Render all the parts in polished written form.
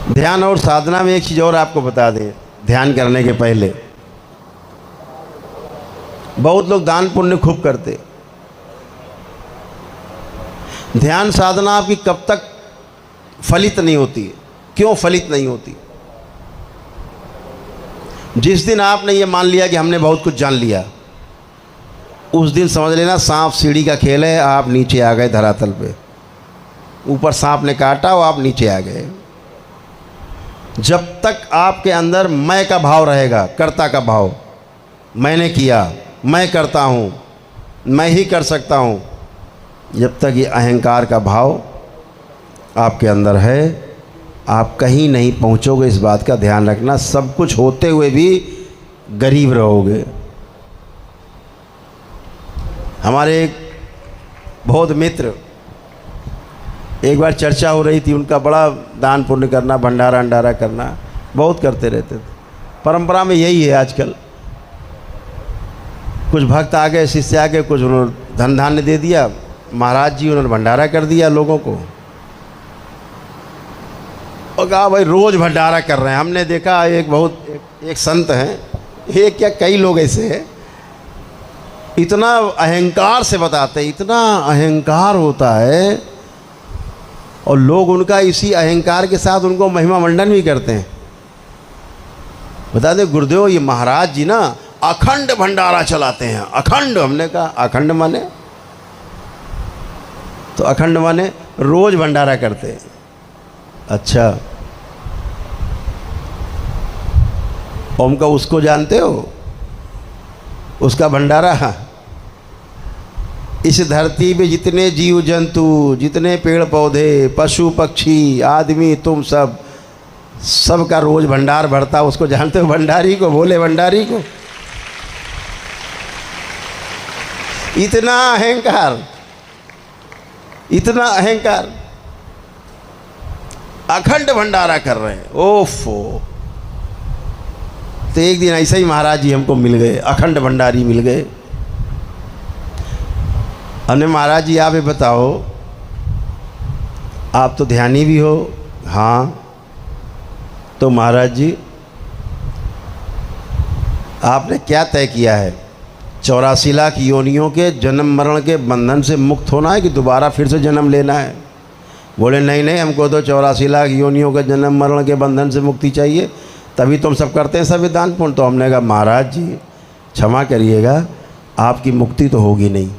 ध्यान और साधना में एक चीज़ और आपको बता दें, ध्यान करने के पहले बहुत लोग दान पुण्य खूब करते। ध्यान साधना आपकी कब तक फलित नहीं होती है? क्यों फलित नहीं होती? जिस दिन आपने ये मान लिया कि हमने बहुत कुछ जान लिया, उस दिन समझ लेना सांप सीढ़ी का खेल है, आप नीचे आ गए धरातल पे। ऊपर सांप ने काटा और आप नीचे आ गए। जब तक आपके अंदर मैं का भाव रहेगा, कर्ता का भाव, मैंने किया, मैं करता हूँ, मैं ही कर सकता हूँ, जब तक ये अहंकार का भाव आपके अंदर है, आप कहीं नहीं पहुँचोगे। इस बात का ध्यान रखना। सब कुछ होते हुए भी गरीब रहोगे। हमारे एक बहुत मित्र, एक बार चर्चा हो रही थी, उनका बड़ा दान पुण्य करना, भंडारा अंडारा करना बहुत करते रहते थे। परंपरा में यही है आजकल। कुछ भक्त आ गए, शिष्य आ गए, कुछ उन्होंने धन धान्य दे दिया, महाराज जी उन्होंने भंडारा कर दिया लोगों को, और कहा भाई रोज़ भंडारा कर रहे हैं। हमने देखा एक संत हैं, एक क्या कई लोग ऐसे हैं, इतना अहंकार से बताते हैं, इतना अहंकार होता है, और लोग उनका इसी अहंकार के साथ उनको महिमा मंडन भी करते हैं। बता दें गुरुदेव, ये महाराज जी ना अखंड भंडारा चलाते हैं। अखंड, हमने कहा अखंड माने? तो अखंड माने रोज भंडारा करते हैं। अच्छा, ओम का उसको जानते हो? उसका भंडारा, इस धरती पे जितने जीव जंतु, जितने पेड़ पौधे, पशु पक्षी, आदमी, तुम सब का रोज भंडार भरता। उसको जानते हो? भंडारी को, भोले भंडारी को। इतना अहंकार, इतना अहंकार, अखंड भंडारा कर रहे हैं। ओफो। तो एक दिन ऐसे ही महाराज जी हमको मिल गए, अखंड भंडारी मिल गए। हमने, महाराज जी आप ये बताओ, आप तो ध्यानी भी हो। हाँ। तो महाराज जी आपने क्या तय किया है? 84 लाख योनियों के जन्म मरण के बंधन से मुक्त होना है कि दोबारा फिर से जन्म लेना है? बोले नहीं नहीं, हमको तो 84 लाख योनियों के जन्म मरण के बंधन से मुक्ति चाहिए, तभी तुम सब करते हैं सभी दान पुण्य। तो हमने कहा महाराज जी क्षमा करिएगा, आपकी मुक्ति तो होगी नहीं।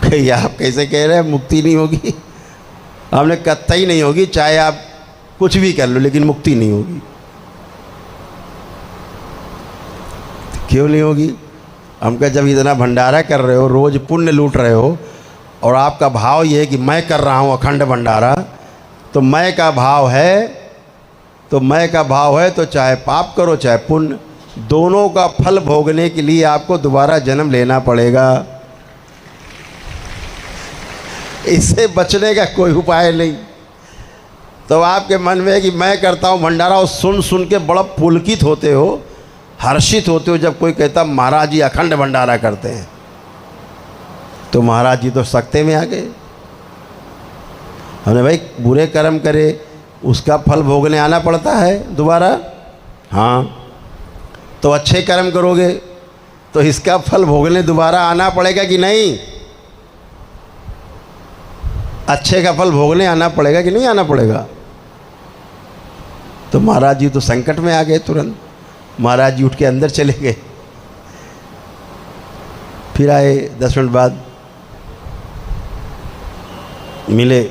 भैया आप कैसे कह रहे हैं मुक्ति नहीं होगी? हमने कतई नहीं होगी, चाहे आप कुछ भी कर लो, लेकिन मुक्ति नहीं होगी। क्यों नहीं होगी? हम कहा जब इतना भंडारा कर रहे हो, रोज पुण्य लूट रहे हो, और आपका भाव ये है कि मैं कर रहा हूँ अखंड भंडारा, तो मैं का भाव है, तो चाहे पाप करो चाहे पुण्य, दोनों का फल भोगने के लिए आपको दोबारा जन्म लेना पड़ेगा। इससे बचने का कोई उपाय नहीं। तो आपके मन में है कि मैं करता हूँ भंडारा, और सुन सुन के बड़ा पुलकित होते हो, हर्षित होते हो जब कोई कहता महाराज जी अखंड भंडारा करते हैं। तो महाराज जी तो सख्ते में आ गए। हमने, भाई बुरे कर्म करे उसका फल भोगने आना पड़ता है दोबारा। हाँ, तो अच्छे कर्म करोगे तो इसका फल भोगने दोबारा आना पड़ेगा कि नहीं? अच्छे का फल भोगने आना पड़ेगा कि नहीं आना पड़ेगा? तो महाराज जी तो संकट में आ गए। तुरंत महाराज जी उठ के अंदर चले गए। फिर आए 10 मिनट बाद, मिले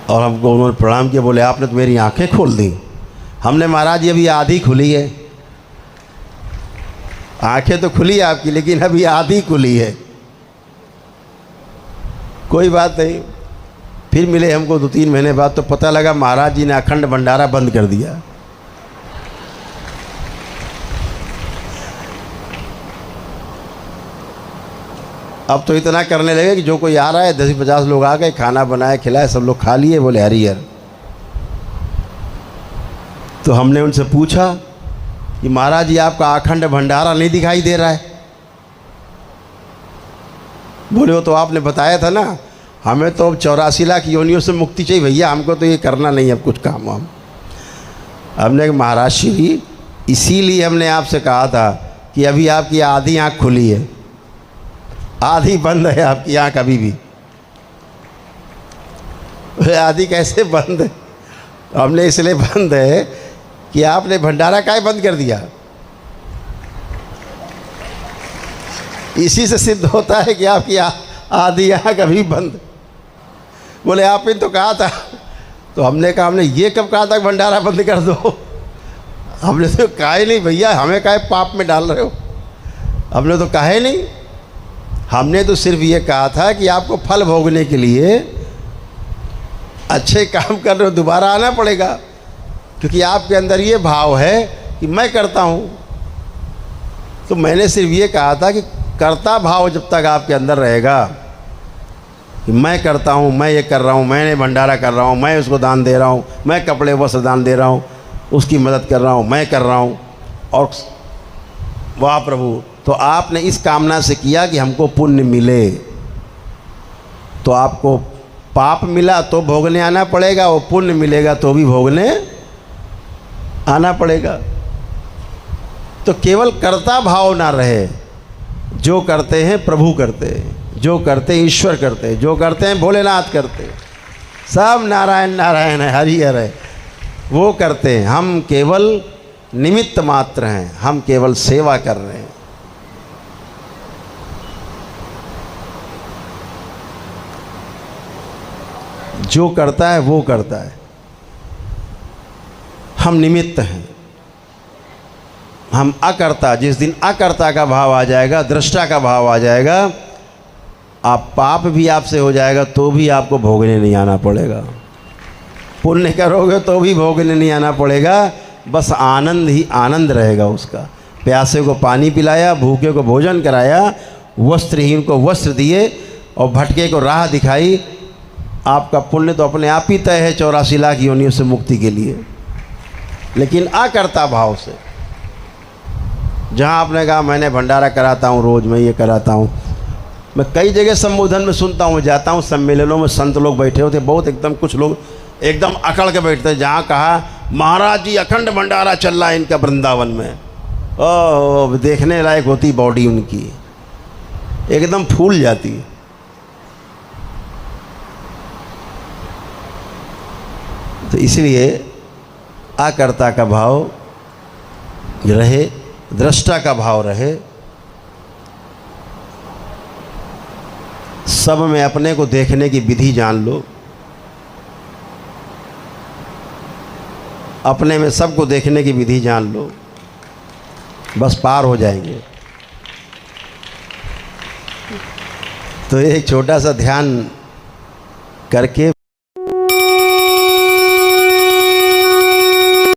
और हमको उन्होंने प्रणाम किया। बोले आपने तो मेरी आंखें खोल दी। हमने, महाराज जी अभी आधी खुली है। आंखें तो खुली आपकी, लेकिन अभी आधी खुली है। कोई बात नहीं। फिर मिले हमको 2-3 महीने बाद, तो पता लगा महाराज जी ने अखंड भंडारा बंद कर दिया। अब तो इतना करने लगे कि जो कोई आ रहा है, 10-50 लोग आ गए, खाना बनाए खिलाए, सब लोग खा लिए। बोले हरिहर। तो हमने उनसे पूछा कि महाराज जी आपका अखंड भंडारा नहीं दिखाई दे रहा है। बोले वो तो आपने बताया था ना, हमें तो 84 लाख योनियों से मुक्ति चाहिए भैया, हमको तो ये करना नहीं है अब कुछ काम। हमने कहा महाराज श्री, इसीलिए हमने आपसे कहा था कि अभी आपकी आधी आँख खुली है, आधी बंद है आपकी आँख अभी भी। आधी कैसे बंद है? हमने इसलिए बंद है कि आपने भंडारा काहे बंद कर दिया। इसी से सिद्ध होता है कि आपकी आधी आँख अभी बंद। बोले आपने तो कहा था। तो हमने कहा हमने ये कब कहा था भंडारा बंद कर दो? हमने तो कहा ही नहीं भैया, हमें काहे पाप में डाल रहे हो, हमने तो कहा ही नहीं। हमने तो सिर्फ ये कहा था कि आपको फल भोगने के लिए अच्छे काम कर रहे हो, दोबारा आना पड़ेगा, क्योंकि आपके अंदर ये भाव है कि मैं करता हूँ। तो मैंने सिर्फ ये कहा था कि कर्ता भाव जब तक आपके अंदर रहेगा कि मैं करता हूँ, मैं ये कर रहा हूँ, मैंने भंडारा कर रहा हूँ, मैं उसको दान दे रहा हूँ, मैं कपड़े वस्त्र दान दे रहा हूँ, उसकी मदद कर रहा हूँ, मैं कर रहा हूँ, और वाह प्रभु, तो आपने इस कामना से किया कि हमको पुण्य मिले, तो आपको पाप मिला तो भोगने आना पड़ेगा, वो पुण्य मिलेगा तो भी भोगने आना पड़ेगा। तो केवल कर्ता भाव ना रहे, जो करते हैं प्रभु करते हैं, जो करते हैं ईश्वर करते हैं, जो करते हैं भोलेनाथ करते हैं, सब नारायण नारायण है, हरि हर है, वो करते हैं। हम केवल निमित्त मात्र हैं, हम केवल सेवा कर रहे हैं। जो करता है वो करता है, हम निमित्त हैं, हम अकर्ता। जिस दिन अकर्ता का भाव आ जाएगा, दृष्टा का भाव आ जाएगा, आप पाप भी आपसे हो जाएगा तो भी आपको भोगने नहीं आना पड़ेगा, पुण्य करोगे तो भी भोगने नहीं आना पड़ेगा, बस आनंद ही आनंद रहेगा उसका। प्यासे को पानी पिलाया, भूखे को भोजन कराया, वस्त्रहीन को वस्त्र दिए और भटके को राह दिखाई, आपका पुण्य तो अपने आप ही तय है 84 लाख योनियों से मुक्ति के लिए। लेकिन अकर्ता भाव से, जहाँ आपने कहा मैंने भंडारा कराता हूँ रोज़, मैं ये कराता हूँ, मैं कई जगह संबोधन में सुनता हूँ, जाता हूँ सम्मेलनों में, संत लोग बैठे होते बहुत एकदम, कुछ लोग एकदम अकड़ के बैठते हैं। जहाँ कहा महाराज जी अखंड भंडारा चल रहा है इनका वृंदावन में, ओह देखने लायक होती बॉडी उनकी, एकदम फूल जाती है। तो इसलिए अकर्ता का भाव रहे, दृष्टा का भाव रहे, सब में अपने को देखने की विधि जान लो, अपने में सबको देखने की विधि जान लो, बस पार हो जाएंगे। तो एक छोटा सा ध्यान करके